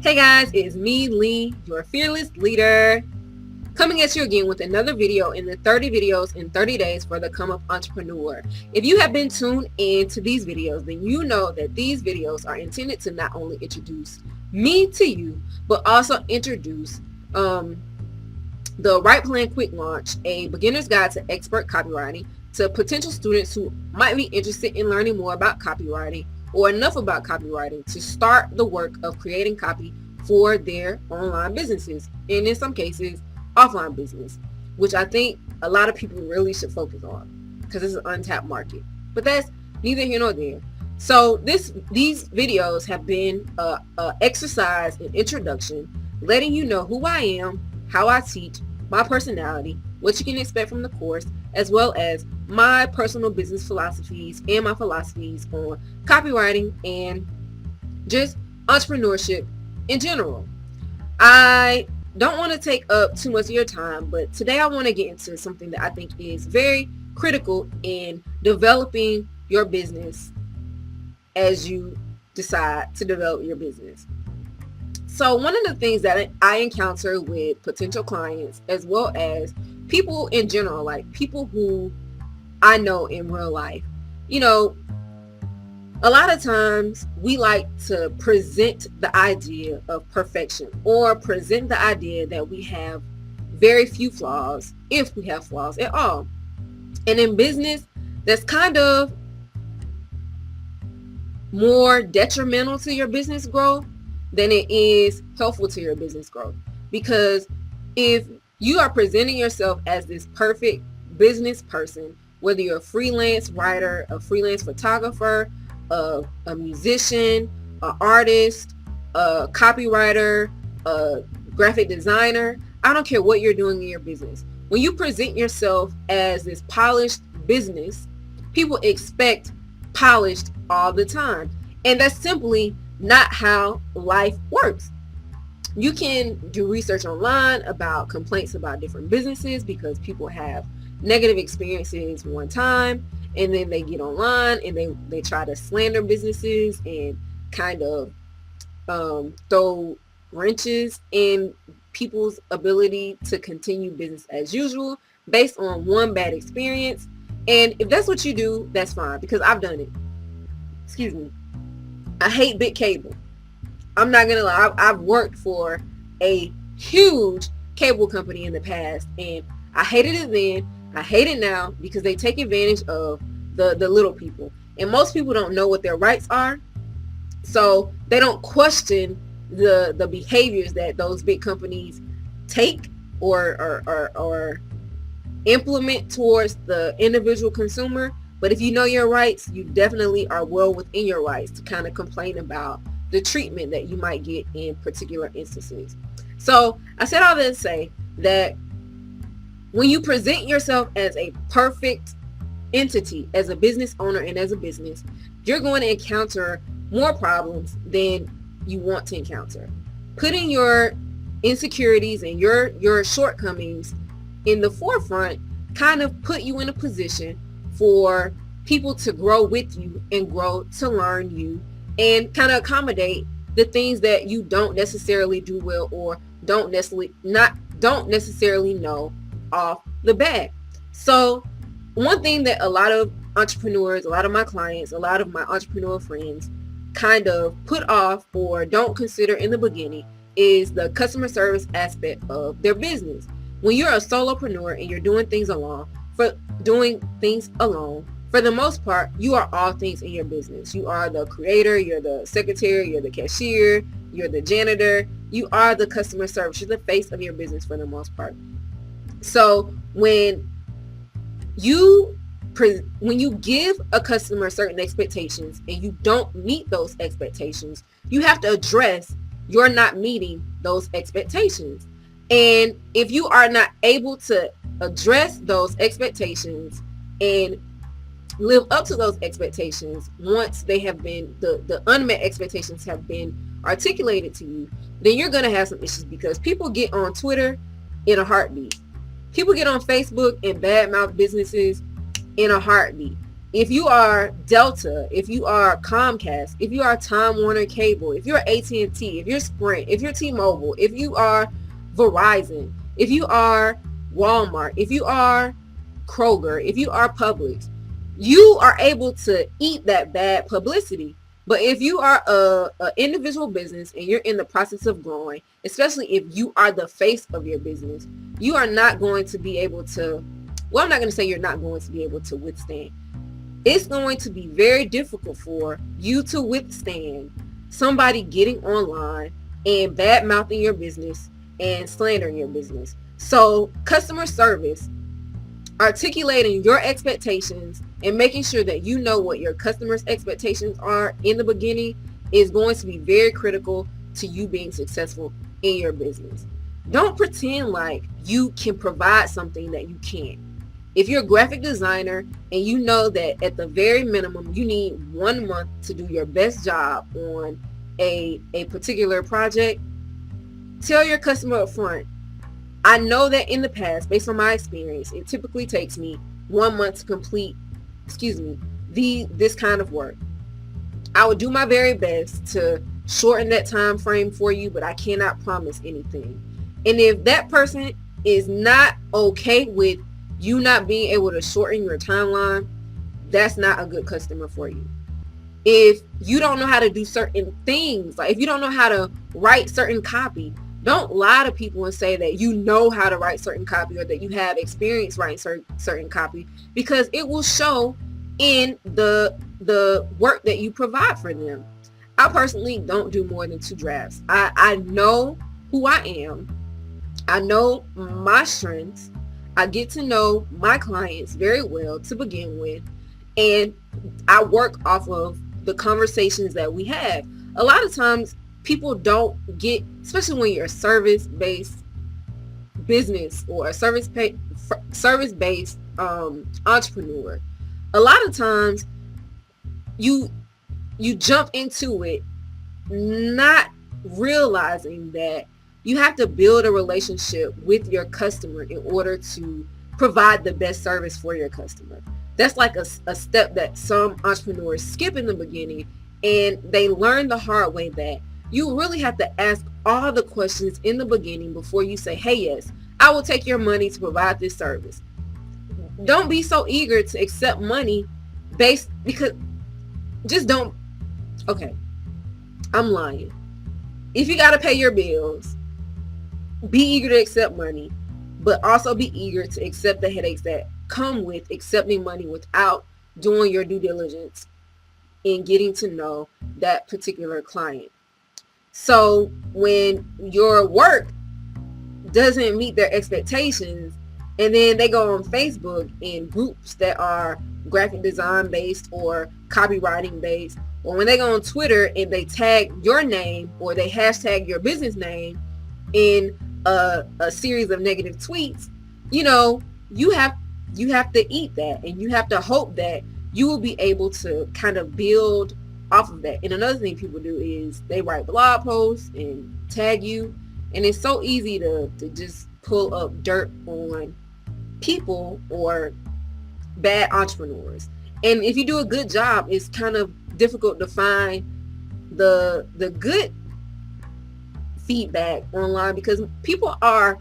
Hey guys, it's me, Lee, your fearless leader, coming at you again with another video in the 30 videos in 30 days for the Come Up Entrepreneur. If you have been tuned into these videos, then you know that these videos are intended to not only introduce me to you, but also introduce the Right Plan Quick Launch, a beginner's guide to expert copywriting, to potential students who might be interested in learning more about copywriting or enough about copywriting to start the work of creating copy for their online businesses, and in some cases offline business, which I think a lot of people really should focus on because it's an untapped market. But that's neither here nor there. So these videos have been a exercise in introduction, letting you know who I am, how I teach, my personality, what you can expect from the course, as well as my personal business philosophies and my philosophies on copywriting and just entrepreneurship in general. I don't want to take up too much of your time, but today I want to get into something that I think is very critical in developing your business as you decide to develop your business. So one of the things that I encounter with potential clients, as well as people in general, like people who I know in real life, a lot of times we like to present the idea of perfection or present the idea that we have very few flaws, if we have flaws at all. And in business, that's kind of more detrimental to your business growth than it is helpful to your business growth. Because if you are presenting yourself as this perfect business person, whether you're a freelance writer, a freelance photographer, a musician, an artist, a copywriter, a graphic designer, I don't care what you're doing in your business. When you present yourself as this polished business, people expect polished all the time. And that's simply not how life works. You can do research online about complaints about different businesses because people have negative experiences one time, and then they get online and they try to slander businesses and kind of throw wrenches in people's ability to continue business as usual based on one bad experience. And if that's what you do, that's fine, because I've done it. Excuse me. I hate big cable. I'm not gonna lie. I've worked for a huge cable company in the past, and I hated it then. I hate it now because they take advantage of the little people. And most people don't know what their rights are, so they don't question the behaviors that those big companies take or implement towards the individual consumer. But if you know your rights, you definitely are well within your rights to kind of complain about the treatment that you might get in particular instances. So I said all that to say that when you present yourself as a perfect entity, as a business owner and as a business, you're going to encounter more problems than you want to encounter. Putting your insecurities and your shortcomings in the forefront kind of put you in a position for people to grow with you and grow to learn you and kind of accommodate the things that you don't necessarily do well or don't necessarily know off the bat. So one thing that a lot of entrepreneurs, a lot of my clients, a lot of my entrepreneur friends kind of put off or don't consider in the beginning is the customer service aspect of their business. When you're a solopreneur and you're doing things alone, for the most part, you are all things in your business. You are the creator, you're the secretary, you're the cashier, you're the janitor, you are the customer service, you're the face of your business for the most part. So when you give a customer certain expectations and you don't meet those expectations, you have to address you're not meeting those expectations. And if you are not able to address those expectations and live up to those expectations once they have been, the unmet expectations have been articulated to you, then you're going to have some issues, because people get on Twitter in a heartbeat. People get on Facebook and badmouth businesses in a heartbeat. If you are Delta, if you are Comcast, if you are Time Warner Cable, if you're AT&T, if you're Sprint, if you're T-Mobile, if you are Verizon, if you are Walmart, if you are Kroger, if you are Publix, you are able to eat that bad publicity. But if you are a individual business and you're in the process of growing, especially if you are the face of your business, you are not going to be able to, well, I'm not going to say you're not going to be able to withstand. It's going to be very difficult for you to withstand somebody getting online and bad mouthing your business and slandering your business. So customer service, articulating your expectations and making sure that you know what your customers' expectations are in the beginning is going to be very critical to you being successful in your business. Don't pretend like you can provide something that you can't. If you're a graphic designer and you know that at the very minimum you need 1 month to do your best job on a particular project, tell your customer up front, I know that in the past, based on my experience, it typically takes me 1 month to complete, this kind of work. I would do my very best to shorten that time frame for you, but I cannot promise anything. And if that person is not okay with you not being able to shorten your timeline, that's not a good customer for you. If you don't know how to do certain things, like if you don't know how to write certain copy, don't lie to people and say that you know how to write certain copy or that you have experience writing certain copy, because it will show in the work that you provide for them. I personally don't do more than 2 drafts. I know who I am. I know my strengths. I get to know my clients very well to begin with, and I work off of the conversations that we have. A lot of times people don't get, especially when you're a service-based business or a service-based entrepreneur, a lot of times you jump into it not realizing that you have to build a relationship with your customer in order to provide the best service for your customer. That's like a step that some entrepreneurs skip in the beginning, and they learn the hard way that you really have to ask all the questions in the beginning before you say, hey, yes, I will take your money to provide this service. Don't be so eager to accept money because just don't. Okay, I'm lying. If you got to pay your bills, be eager to accept money, but also be eager to accept the headaches that come with accepting money without doing your due diligence in getting to know that particular client. So when your work doesn't meet their expectations, and then they go on Facebook in groups that are graphic design based or copywriting based, or when they go on Twitter and they tag your name or they hashtag your business name in a series of negative tweets, you have to eat that, and you have to hope that you will be able to kind of build off of that. And another thing people do is they write blog posts and tag you, and it's so easy to just pull up dirt on people or bad entrepreneurs. And if you do a good job, it's kind of difficult to find the good feedback online, because people are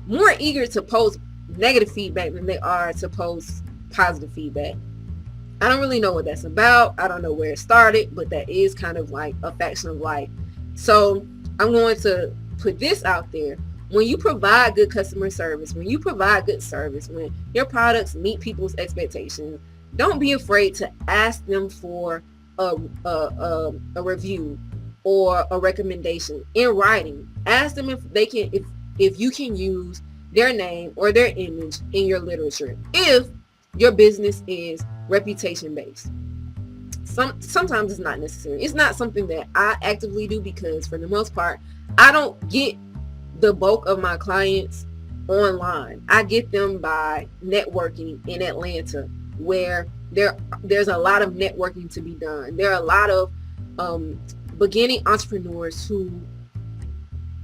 more eager to post negative feedback than they are to post positive feedback. I don't really know what that's about. I don't know where it started, but that is kind of like a faction of life. So I'm going to put this out there. When you provide good customer service, when you provide good service, when your products meet people's expectations, don't be afraid to ask them for a review or a recommendation in writing. Ask them if they can, if you can use their name or their image in your literature, if your business is reputation based. Sometimes it's not necessary. It's not something that I actively do, because for the most part, I don't get the bulk of my clients online. I get them by networking in Atlanta, where there's a lot of networking to be done. There are a lot of beginning entrepreneurs who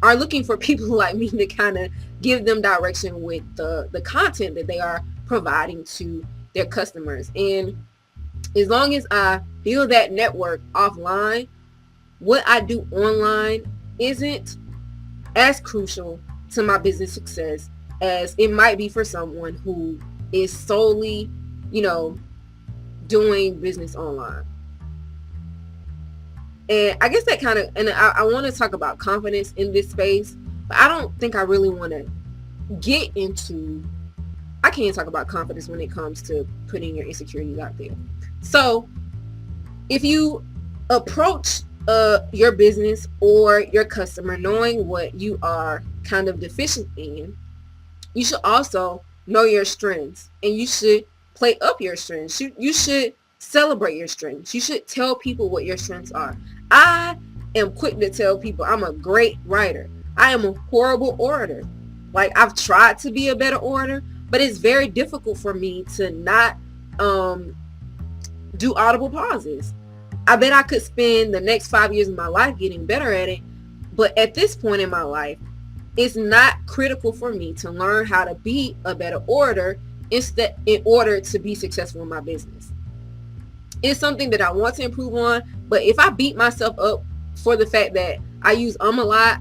are looking for people like me to kind of give them direction with the content that they are providing to their customers. And As long as I build that network offline, what I do online isn't as crucial to my business success as it might be for someone who is solely, doing business online. And I guess that kind of, and I want to talk about confidence in this space, but I don't think I really want to get into, I can't talk about confidence when it comes to putting your insecurities out there. So if you approach your business or your customer knowing what you are kind of deficient in, you should also know your strengths, and you should play up your strengths. You should celebrate your strengths. You should tell people what your strengths are. I am quick to tell people I'm a great writer. I am a horrible orator. Like, I've tried to be a better orator, but it's very difficult for me to not do audible pauses. I bet I could spend the next 5 years of my life getting better at it, but at this point in my life, it's not critical for me to learn how to be a better orator in order to be successful in my business. It's something that I want to improve on, but if I beat myself up for the fact that I use a lot,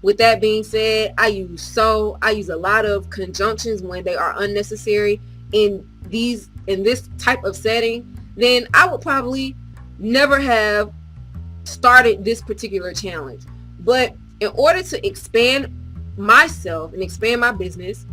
with that being said, I use I use a lot of conjunctions when they are unnecessary in this type of setting, then I would probably never have started this particular challenge. But in order to expand myself and expand my business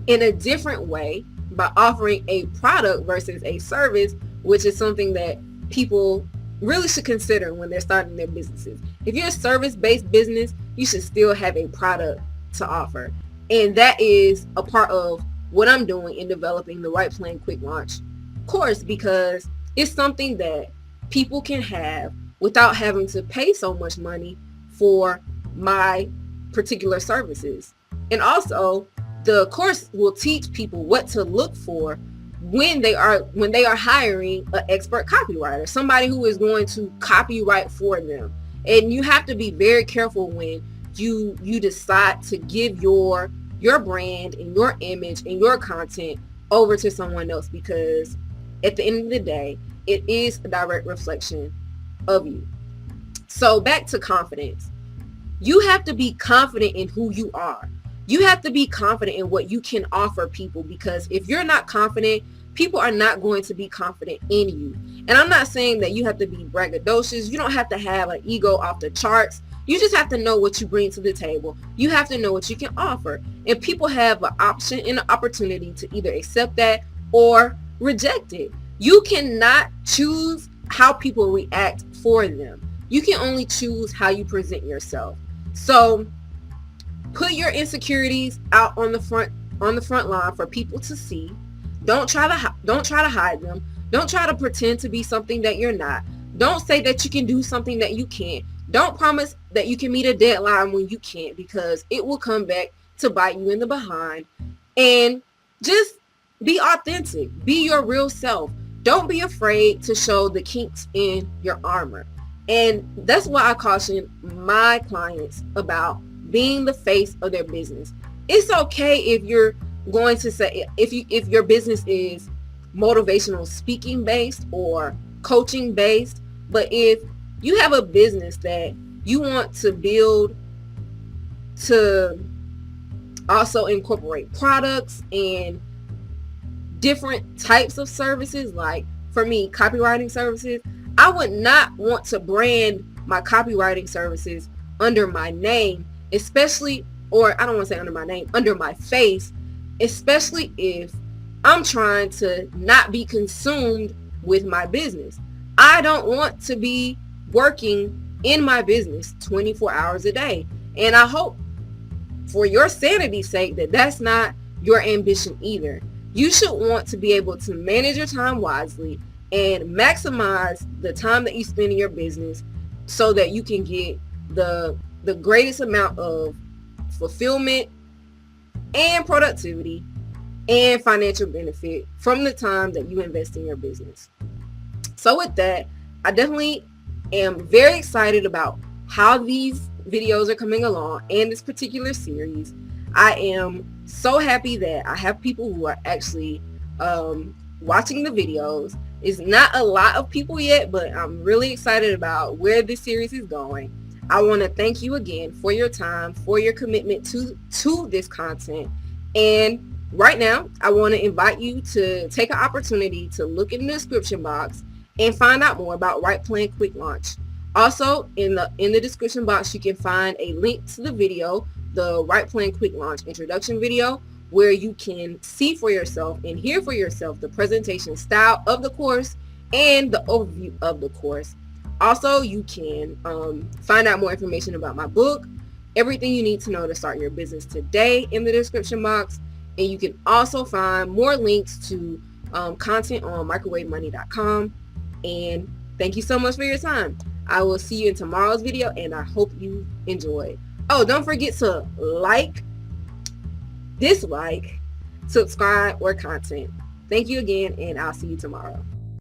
in a different way by offering a product versus a service, which is something that people really should consider when they're starting their businesses. If you're a service-based business, you should still have a product to offer. And that is a part of what I'm doing in developing the White Plane Quick Launch course, because it's something that people can have without having to pay so much money for my particular services. And also, the course will teach people what to look for when they are hiring an expert copywriter, somebody who is going to copyright for them. And you have to be very careful when you decide to give your brand and your image and your content over to someone else, because at the end of the day, it is a direct reflection of you. So back to confidence. You have to be confident in who you are. You have to be confident in what you can offer people, because if you're not confident, people are not going to be confident in you. And I'm not saying that you have to be braggadocious. You don't have to have an ego off the charts. You just have to know what you bring to the table. You have to know what you can offer. And people have an option and an opportunity to either accept that or reject it. You cannot choose how people react for them. You can only choose how you present yourself. So put your insecurities out on the front line for people to see. Don't try to hide them. Don't try to pretend to be something that you're not. Don't say that you can do something that you can't. Don't promise that you can meet a deadline when you can't, because it will come back to bite you in the behind. And just be authentic. Be your real self. Don't be afraid to show the kinks in your armor. And that's why I caution my clients about being the face of their business. It's okay if you're going to say, if your business is motivational speaking based or coaching based, but if you have a business that you want to build to also incorporate products and different types of services, like for me, copywriting services, I would not want to brand my copywriting services under my name, especially, or I don't want to say under my name, under my face, especially if I'm trying to not be consumed with my business. I don't want to be working in my business 24 hours a day. And I hope for your sanity's sake that that's not your ambition either. You should want to be able to manage your time wisely and maximize the time that you spend in your business so that you can get the greatest amount of fulfillment and productivity and financial benefit from the time that you invest in your business. So with that, I definitely am very excited about how these videos are coming along and this particular series. I am so happy that I have people who are actually watching the videos. It's not a lot of people yet, but I'm really excited about where this series is going. I want to thank you again for your time, for your commitment to this content. And right now, I want to invite you to take an opportunity to look in the description box and find out more about Right Plan Quick Launch. Also, in the description box, you can find a link to the video, the Right Plan Quick Launch introduction video, where you can see for yourself and hear for yourself the presentation style of the course and the overview of the course. Also, you can find out more information about my book, Everything You Need to Know to Start Your Business Today, in the description box. And you can also find more links to content on MicrowaveMoney.com. And thank you so much for your time. I will see you in tomorrow's video, and I hope you enjoyed. Oh, don't forget to like, dislike, subscribe, or content. Thank you again, and I'll see you tomorrow.